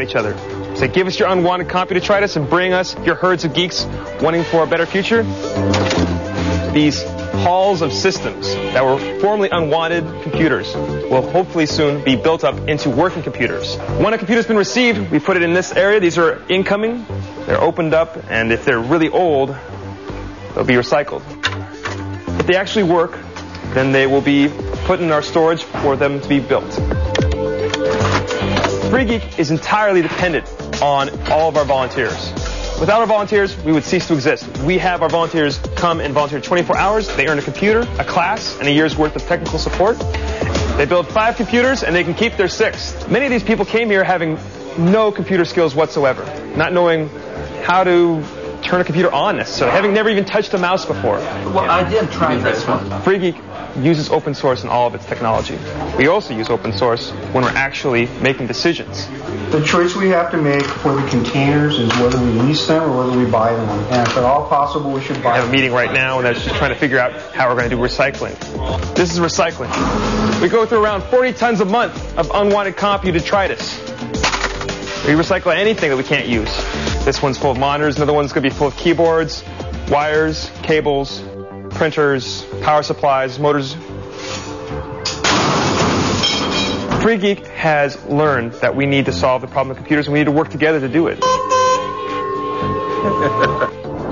each other. Say, give us your unwanted copy to try us and bring us your herds of geeks wanting for a better future. These halls of systems that were formerly unwanted computers will hopefully soon be built up into working computers. When a computer's been received, we put it in this area. These are incoming. They're opened up, and if they're really old, they'll be recycled. If they actually work, then they will be put in our storage for them to be built. Free Geek is entirely dependent on all of our volunteers. Without our volunteers, we would cease to exist. We have our volunteers come and volunteer 24 hours. They earn a computer, a class, and a year's worth of technical support. They build 5 computers, and they can keep their 6th. Many of these people came here having no computer skills whatsoever, not knowing how to turn a computer on necessarily, having never even touched a mouse before. Well, I did try this one. Free Geek uses open source in all of its technology. We also use open source when we're actually making decisions. The choice we have to make for the containers is whether we lease them or whether we buy them. And if at all possible, we should buy them. We have a meeting right now, and that's just trying to figure out how we're going to do recycling. This is recycling. We go through around 40 tons a month of unwanted copy detritus. We recycle anything that we can't use. This one's full of monitors. Another one's going to be full of keyboards, wires, cables, printers, power supplies, motors. Free Geek has learned that we need to solve the problem of computers, and we need to work together to do it.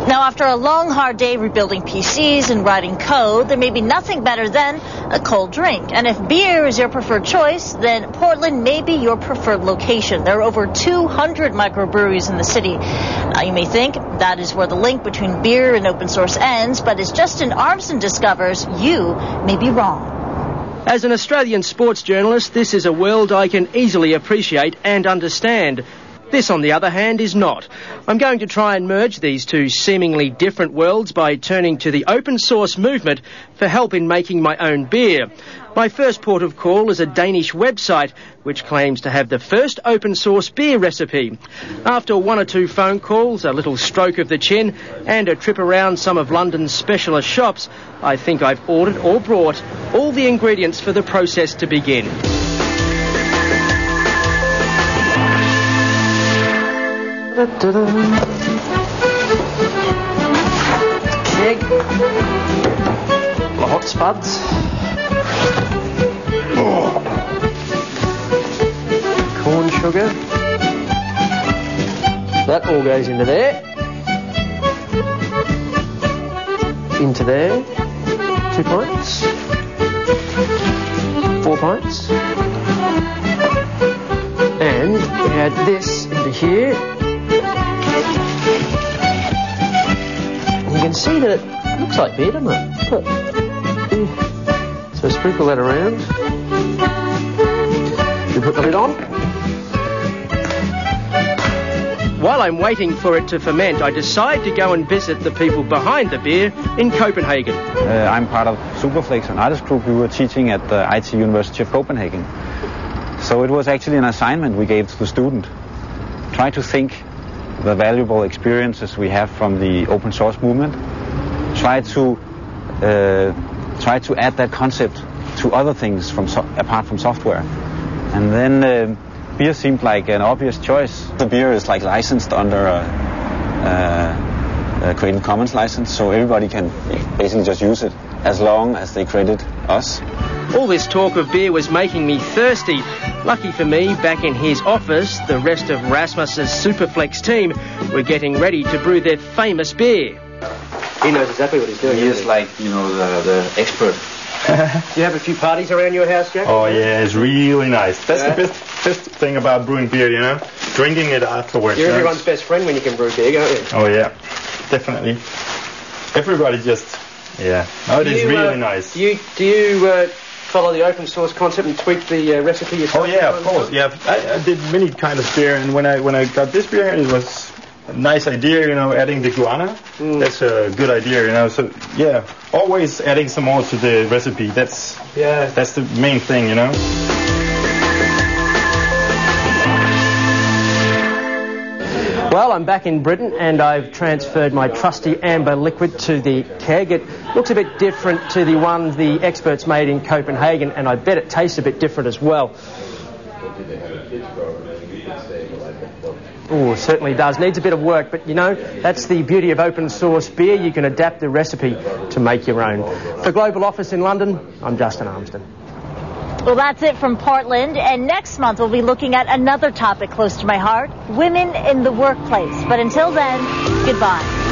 Now, after a long, hard day rebuilding PCs and writing code, there may be nothing better than a cold drink. And if beer is your preferred choice, then Portland may be your preferred location. There are over 200 microbreweries in the city. Now, you may think that is where the link between beer and open source ends, but as Justin Armstrong discovers, you may be wrong. As an Australian sports journalist, this is a world I can easily appreciate and understand. This, on the other hand, is not. I'm going to try and merge these two seemingly different worlds by turning to the open source movement for help in making my own beer. My first port of call is a Danish website which claims to have the first open source beer recipe. After 1 or 2 phone calls, a little stroke of the chin, and a trip around some of London's specialist shops, I think I've ordered or brought all the ingredients for the process to begin. Keg, the hot spuds, corn sugar, that all goes into there, 2 pints, 4 pints, and we add this into here. You can see that it looks like beer, doesn't it? Look. Yeah. So sprinkle that around. We put the lid on. While I'm waiting for it to ferment, I decide to go and visit the people behind the beer in Copenhagen. I'm part of Superflex, an artist group. We were teaching at the IT University of Copenhagen. So it was actually an assignment we gave to the student. Try to think the valuable experiences we have from the open source movement. Try to add that concept to other things apart from software. And then beer seemed like an obvious choice. The beer is like licensed under a Creative Commons license, so everybody can basically just use it as long as they credit us. All this talk of beer was making me thirsty. Lucky for me, back in his office, the rest of Rasmus's Superflex team were getting ready to brew their famous beer. He knows exactly what he's doing. He is like, the expert. Do you have a few parties around your house, Jack? Oh, yeah, it's really nice. That's the best thing about brewing beer, drinking it afterwards. You're everyone's best friend when you can brew beer, aren't you? Oh, yeah, definitely. Everybody just, it is really nice. Do you follow the open source concept and tweak the recipe yourself? Oh, yeah, of course, yeah. I did many kind of beer, and when I got this beer, it was a nice idea, adding the guarana. That's a good idea, So, yeah, always adding some more to the recipe. That's the main thing, Well, I'm back in Britain and I've transferred my trusty amber liquid to the keg. It looks a bit different to the one the experts made in Copenhagen, and I bet it tastes a bit different as well. Oh, it certainly does. Needs a bit of work, but you know, that's the beauty of open source beer. You can adapt the recipe to make your own. For Global Office in London, I'm Justin Armston. Well, that's it from Portland. And next month, we'll be looking at another topic close to my heart, women in the workplace. But until then, goodbye.